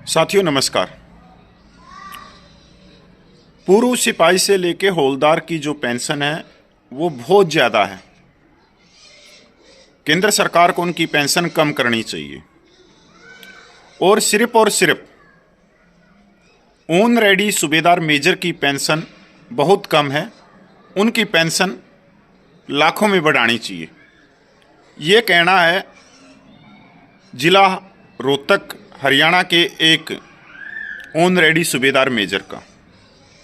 साथियों नमस्कार। पूर्व सिपाही से लेके हवलदार की जो पेंशन है वो बहुत ज़्यादा है। केंद्र सरकार को उनकी पेंशन कम करनी चाहिए और सिर्फ ऑन रेडी सूबेदार मेजर की पेंशन बहुत कम है। उनकी पेंशन लाखों में बढ़ानी चाहिए। ये कहना है जिला रोहतक हरियाणा के एक ऑन रेडी सूबेदार मेजर का।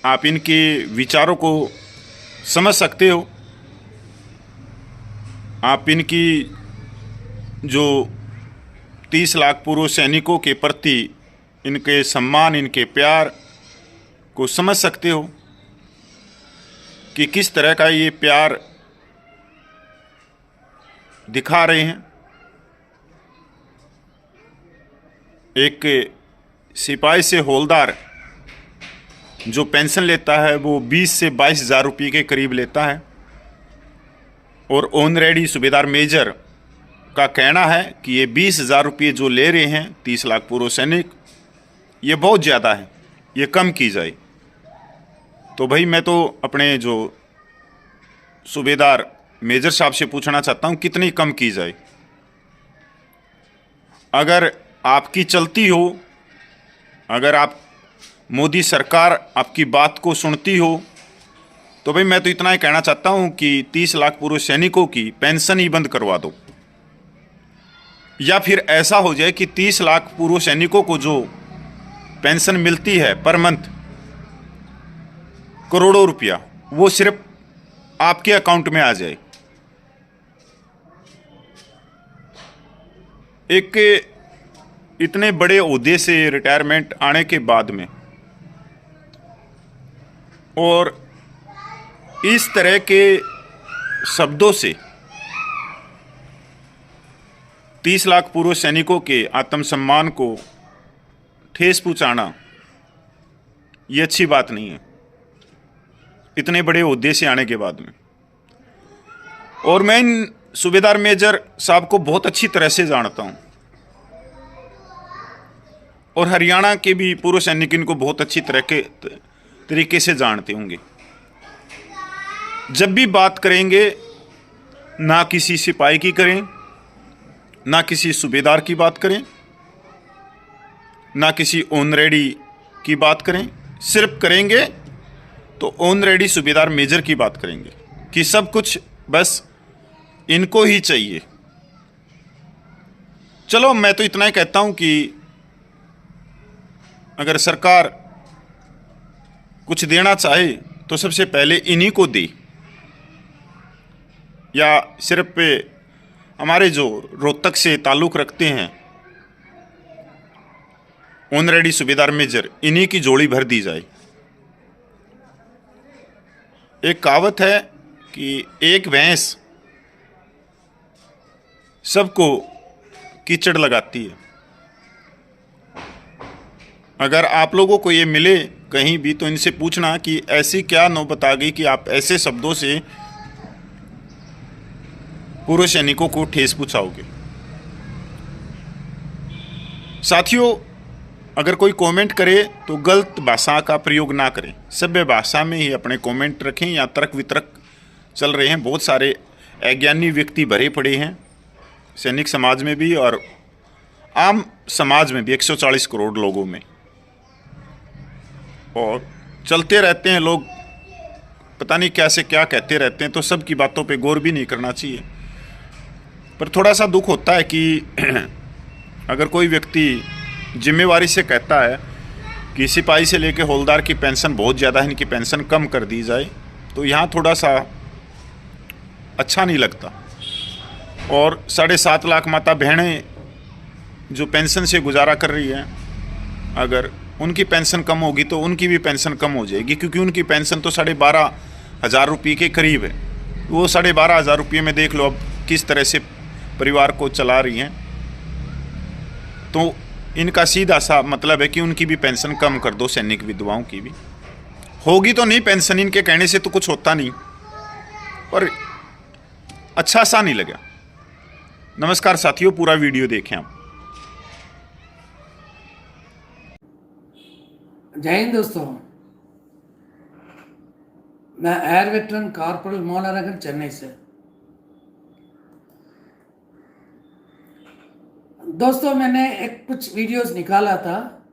आप इनके विचारों को समझ सकते हो। आप इनकी जो 30 लाख पूर्व सैनिकों के प्रति इनके सम्मान, इनके प्यार को समझ सकते हो कि किस तरह का ये प्यार दिखा रहे हैं। एक सिपाही से हवलदार जो पेंशन लेता है वो 20 से 22 हज़ार रुपये के करीब लेता है और ऑन रेडी सूबेदार मेजर का कहना है कि ये 20 हज़ार रुपये जो ले रहे हैं 30 लाख पूर्व सैनिक, ये बहुत ज़्यादा है, ये कम की जाए। तो भाई मैं तो अपने जो सूबेदार मेजर साहब से पूछना चाहता हूँ कितनी कम की जाए। अगर आपकी चलती हो, अगर आप मोदी सरकार आपकी बात को सुनती हो तो भाई मैं तो इतना ही कहना चाहता हूं कि 30 लाख पूर्व सैनिकों की पेंशन ही बंद करवा दो, या फिर ऐसा हो जाए कि 30 लाख पूर्व सैनिकों को जो पेंशन मिलती है पर मंथ करोड़ों रुपया, वो सिर्फ आपके अकाउंट में आ जाए। एक इतने बड़े ओहदे से रिटायरमेंट आने के बाद में और इस तरह के शब्दों से 30 लाख पूर्व सैनिकों के आत्मसम्मान को ठेस पहुंचाना ये अच्छी बात नहीं है, इतने बड़े ओहदे से आने के बाद में। और मैं इन सूबेदार मेजर साहब को बहुत अच्छी तरह से जानता हूं और हरियाणा के भी पूर्व सैनिक इनको बहुत अच्छी तरीके से जानते होंगे। जब भी बात करेंगे ना किसी सिपाही की करें, ना किसी सूबेदार की बात करें, ना किसी ऑन रेडी की बात करें, सिर्फ करेंगे तो ऑन रेडी सूबेदार मेजर की बात करेंगे कि सब कुछ बस इनको ही चाहिए। चलो मैं तो इतना ही कहता हूं कि अगर सरकार कुछ देना चाहे तो सबसे पहले इन्हीं को दे, या सिर्फ पे हमारे जो रोहतक से ताल्लुक़ रखते हैं ऑन रेडी सूबेदार मेजर, इन्हीं की जोड़ी भर दी जाए। एक कहावत है कि एक भैंस सबको कीचड़ लगाती है। अगर आप लोगों को ये मिले कहीं भी तो इनसे पूछना कि ऐसी क्या नौबत आ गई कि आप ऐसे शब्दों से पूर्व सैनिकों को ठेस पहुंचाओगे। साथियों, अगर कोई कमेंट करे तो गलत भाषा का प्रयोग ना करें, सभ्य भाषा में ही अपने कमेंट रखें। या तर्क वितर्क चल रहे हैं, बहुत सारे अज्ञानी व्यक्ति भरे पड़े हैं सैनिक समाज में भी और आम समाज में भी, 140 करोड़ लोगों में, और चलते रहते हैं लोग, पता नहीं क्या से क्या कहते रहते हैं। तो सब की बातों पे गौर भी नहीं करना चाहिए। पर थोड़ा सा दुख होता है कि अगर कोई व्यक्ति जिम्मेवारी से कहता है कि सिपाही से लेकर हवलदार की पेंशन बहुत ज़्यादा है, इनकी पेंशन कम कर दी जाए, तो यहाँ थोड़ा सा अच्छा नहीं लगता। और 7.5 लाख माता बहनें जो पेंशन से गुजारा कर रही हैं, अगर उनकी पेंशन कम होगी तो उनकी भी पेंशन कम हो जाएगी, क्योंकि उनकी पेंशन तो 12.5 हज़ार रुपये के करीब है। वो 12.5 हज़ार रुपये में देख लो अब किस तरह से परिवार को चला रही हैं। तो इनका सीधा सा मतलब है कि उनकी भी पेंशन कम कर दो, सैनिक विधवाओं की भी होगी तो नहीं पेंशन, इनके कहने से तो कुछ होता नहीं, पर अच्छा सा नहीं लगा। नमस्कार साथियों, पूरा वीडियो देखें आप। जय हिंद दोस्तों। मैं एयर वेटरन कॉर्पोरल मोहनराघन चेन्नई से। दोस्तों, मैंने एक कुछ वीडियोस निकाला था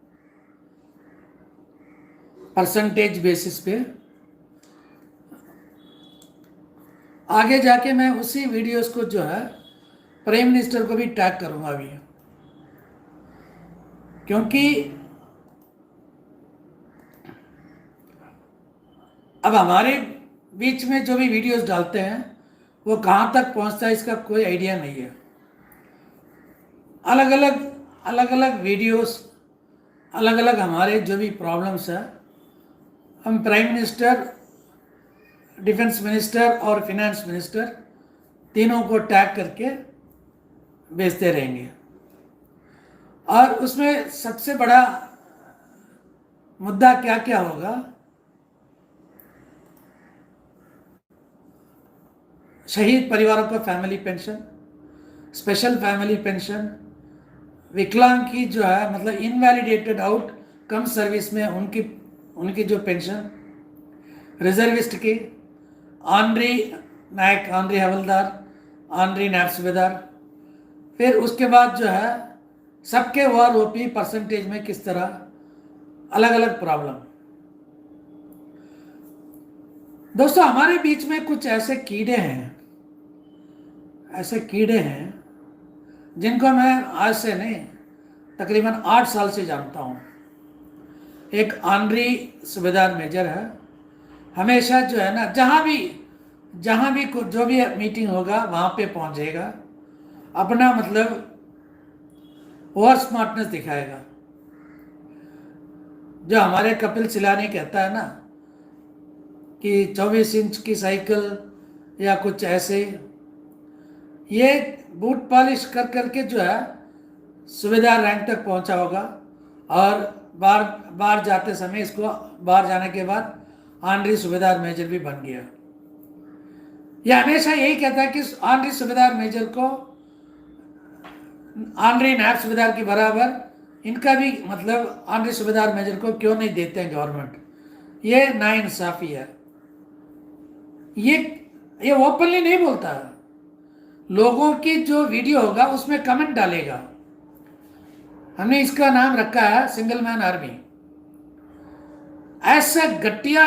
परसेंटेज बेसिस पे। आगे जाके मैं उसी वीडियोस को जो है प्राइम मिनिस्टर को भी टैग करूंगा अभी, क्योंकि अब हमारे बीच में जो भी वीडियोस डालते हैं वो कहाँ तक पहुँचता है इसका कोई आइडिया नहीं है। अलग अलग वीडियोस, अलग अलग हमारे जो भी प्रॉब्लम्स है, हम प्राइम मिनिस्टर, डिफेंस मिनिस्टर और फिनेंस मिनिस्टर तीनों को टैग करके भेजते रहेंगे। और उसमें सबसे बड़ा मुद्दा क्या क्या होगा? शहीद परिवारों का family pension, special family pension, विकलांग की जो है मतलब इनवैलिडेटेड आउट कम सर्विस में उनकी उनकी जो पेंशन, रिजर्विस्ट की, ऑनरी नायक, ऑनरी हवलदार, ऑनरी नायब सूबेदार, फिर उसके बाद जो है सबके OROP परसेंटेज में किस तरह अलग अलग प्रॉब्लम। दोस्तों, हमारे बीच में कुछ ऐसे कीड़े हैं जिनको मैं आज से नहीं तकरीबन 8 साल से जानता हूँ। एक ऑनरी सूबेदार मेजर है, हमेशा जो है ना जहाँ भी जो भी मीटिंग होगा वहाँ पे पहुँचेगा, अपना मतलब ओवर स्मार्टनेस दिखाएगा। जो हमारे कपिल सिलानी कहता है ना कि 24 इंच की साइकिल या कुछ ऐसे, ये बूट पॉलिश कर करके जो है सूबेदार रैंक तक पहुंचा होगा और बाहर जाते समय इसको बाहर जाने के बाद ऑनरी सूबेदार मेजर भी बन गया। यह हमेशा यही कहता है कि ऑनरी सूबेदार मेजर को ऑनरी नायब सूबेदार के बराबर इनका भी मतलब ऑनरी सूबेदार मेजर को क्यों नहीं देते हैं गवर्नमेंट। ये नाइंसाफी है। ये ओपनली नहीं बोलता, लोगों की जो वीडियो होगा उसमें कमेंट डालेगा। हमने इसका नाम रखा है सिंगल मैन आर्मी। ऐसे घटिया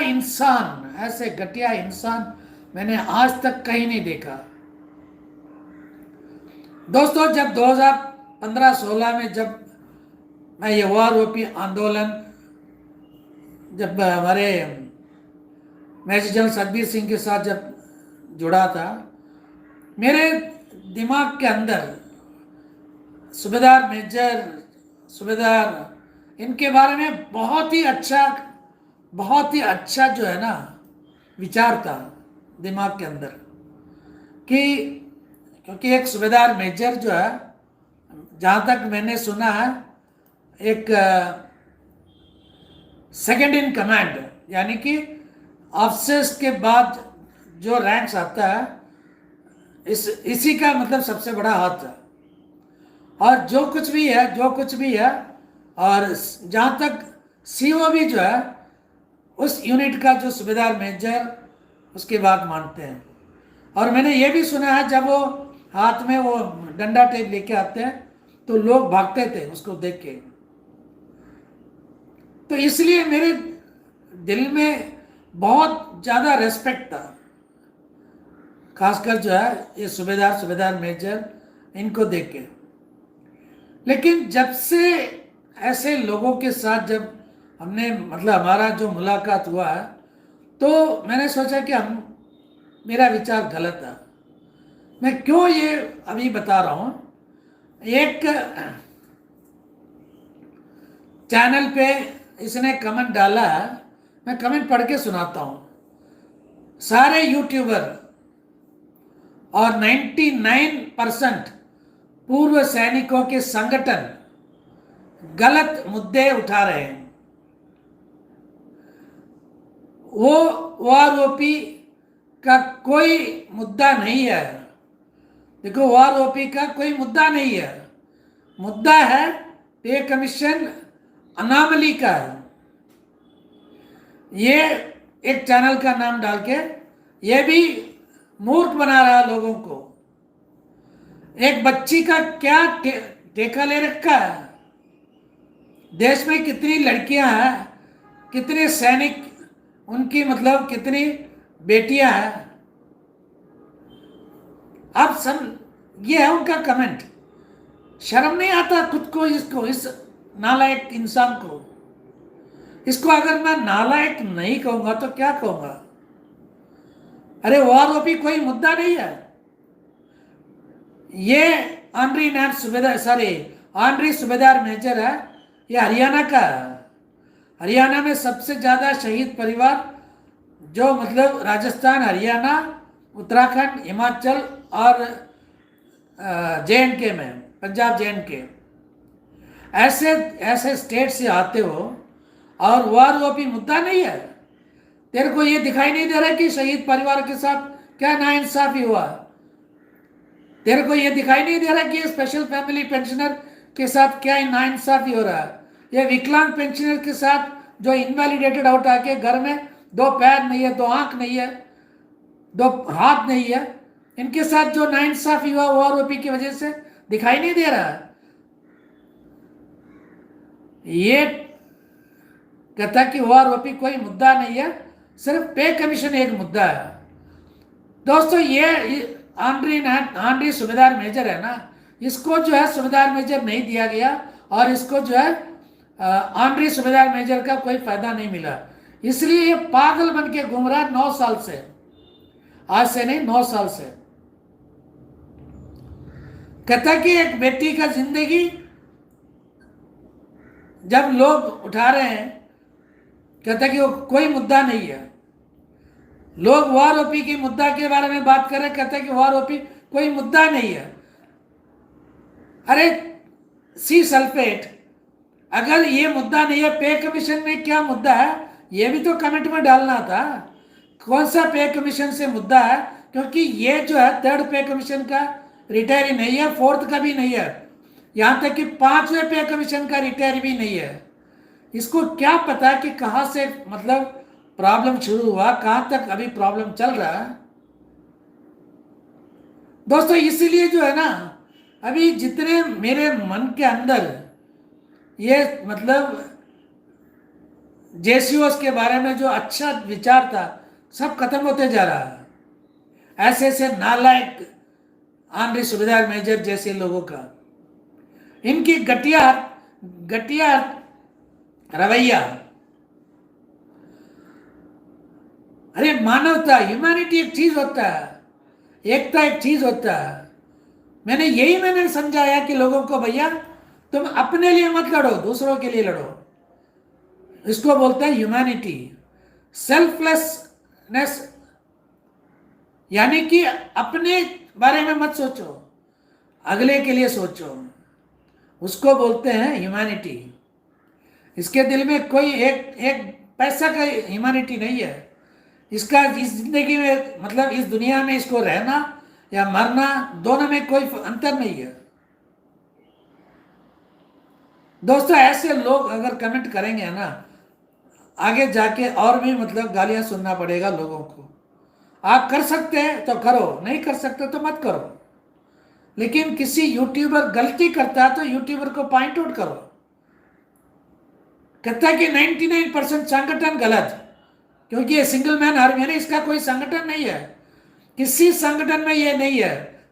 इंसान मैंने आज तक कहीं नहीं देखा। दोस्तों, जब 2015-16 में जब मैं ये OROP आंदोलन, जब हमारे मेजर जनरल सतबीर सिंह के साथ जब जुड़ा था, मेरे दिमाग के अंदर सूबेदार मेजर, सूबेदार, इनके बारे में बहुत ही अच्छा जो है ना विचार था दिमाग के अंदर कि क्योंकि एक सूबेदार मेजर जो है, जहाँ तक मैंने सुना है, एक सेकंड इन कमांड, यानी कि ऑफिसर्स के बाद जो रैंक्स आता है इसी का मतलब सबसे बड़ा हाथ है। और जो कुछ भी है और जहाँ तक CO भी जो है उस यूनिट का जो सूबेदार मेजर उसकी बात मानते हैं। और मैंने ये भी सुना है जब वो हाथ में वो डंडा टाइप लेके आते हैं तो लोग भागते थे उसको देख के। तो इसलिए मेरे दिल में बहुत ज़्यादा रेस्पेक्ट था, खासकर जो है ये सूबेदार मेजर इनको देख के। लेकिन जब से ऐसे लोगों के साथ जब हमने मतलब हमारा जो मुलाकात हुआ है, तो मैंने सोचा कि मेरा विचार गलत है। मैं क्यों ये अभी बता रहा हूँ। एक चैनल पे इसने कमेंट डाला है, मैं कमेंट पढ़ के सुनाता हूँ। सारे यूट्यूबर और 99% पूर्व सैनिकों के संगठन गलत मुद्दे उठा रहे हैं। वो OROP का कोई मुद्दा नहीं है। देखो, OROP का कोई मुद्दा नहीं है, मुद्दा है पे कमीशन अनामली का है। ये एक चैनल का नाम डाल के ये भी मूर्ख बना रहा है लोगों को। एक बच्ची का क्या ठेका ले रखा है? देश में कितनी लड़कियां हैं, कितने सैनिक, उनकी मतलब कितनी बेटियां हैं। अब सब ये है उनका कमेंट। शर्म नहीं आता खुद को, इसको, इस नालायक इंसान को। इसको अगर मैं नालायक नहीं कहूंगा तो क्या कहूंगा? अरे ओआरओपी कोई मुद्दा नहीं है। ये आनरी सूबेदार मेजर है, ये हरियाणा का है। हरियाणा में सबसे ज्यादा शहीद परिवार जो मतलब राजस्थान, हरियाणा, उत्तराखंड, हिमाचल और JNK में, पंजाब JNK, ऐसे ऐसे स्टेट से आते हो और ओआरओपी मुद्दा नहीं है। तेरे को ये दिखाई नहीं दे रहा कि शहीद परिवार के साथ क्या नाइंसाफी हुआ? तेरे को ये दिखाई नहीं दे रहा कि स्पेशल फैमिली पेंशनर के साथ क्या नाइंसाफी हो रहा है? ये विकलांग पेंशनर के साथ जो इनवैलिडेटेड आउट आके घर में 2 पैर नहीं है, 2 आंख नहीं है, 2 हाथ नहीं है, इनके साथ जो नाइंसाफी हुआ ओआरओपी की वजह से दिखाई नहीं दे रहा। ये कहता कि ओआरओपी कोई मुद्दा नहीं है, सिर्फ पे कमीशन एक मुद्दा है। दोस्तों, ये आनरी सूबेदार मेजर है ना, इसको जो है सूबेदार मेजर नहीं दिया गया और इसको जो है आनरी सूबेदार मेजर का कोई फायदा नहीं मिला। इसलिए ये पागल बन के घूम रहा है 9 साल से, आज से नहीं 9 साल से। कहता कि एक बेटी का जिंदगी जब लोग उठा रहे हैं, कहता कि वो कोई मुद्दा नहीं है। लोग ओआरओपी की मुद्दा के बारे में बात कर रहे हैं, कहते हैं कि ओआरओपी कोई मुद्दा नहीं है। अरे सी सल्फेट अगर ये मुद्दा नहीं है, पे कमीशन में क्या मुद्दा है ये भी तो कमेंट में डालना था। कौन सा पे कमीशन से मुद्दा है? क्योंकि ये जो है 3rd पे कमीशन का रिटायरी नहीं है, 4th का भी नहीं है, यहां तक कि 5वें पे कमीशन का रिटायरी भी नहीं है। इसको क्या पता कि कहां से मतलब प्रॉब्लम शुरू हुआ, कहां तक अभी प्रॉब्लम चल रहा है। दोस्तों, इसीलिए जो है ना, अभी जितने मेरे मन के अंदर ये मतलब JCOs के बारे में जो अच्छा विचार था सब खत्म होते जा रहा है। ऐसे ऐसे नालायक आनरी सूबेदार मेजर जैसे लोगों का, इनकी घटिया रवैया। अरे मानवता, ह्यूमैनिटी एक चीज होता है, एकता एक चीज होता है। मैंने समझाया कि लोगों को, भैया तुम अपने लिए मत लड़ो, दूसरों के लिए लड़ो। इसको बोलते हैं ह्यूमैनिटी, सेल्फलेसनेस, यानी कि अपने बारे में मत सोचो, अगले के लिए सोचो, उसको बोलते हैं ह्यूमैनिटी। इसके दिल में कोई एक पैसा का ह्यूमैनिटी नहीं है। इसका इस जिंदगी में मतलब इस दुनिया में इसको रहना या मरना, दोनों में कोई अंतर नहीं है। दोस्तों, ऐसे लोग अगर कमेंट करेंगे ना, आगे जाके और भी मतलब गालियां सुनना पड़ेगा लोगों को। आप कर सकते हैं तो करो, नहीं कर सकते तो मत करो। लेकिन किसी यूट्यूबर गलती करता है तो यूट्यूबर को पॉइंट आउट करो। कहता है कि 99% संगठन गलत, क्योंकि ये सिंगल मैन आर्मी है, इसका कोई संगठन नहीं है, किसी संगठन में ये नहीं है।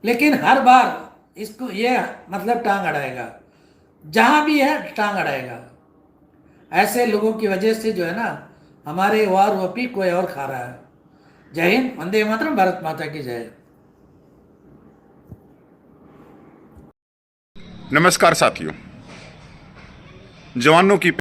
लेकिन हर बार इसको ये मतलब टांग अड़ाएगा, जहां भी है टांग अड़ाएगा। ऐसे लोगों की वजह से जो है ना, हमारे ओआरओपी कोई और खा रहा है। जय हिंद, वंदे मातरम, भारत माता की जय। नमस्कार साथियों, जवानों की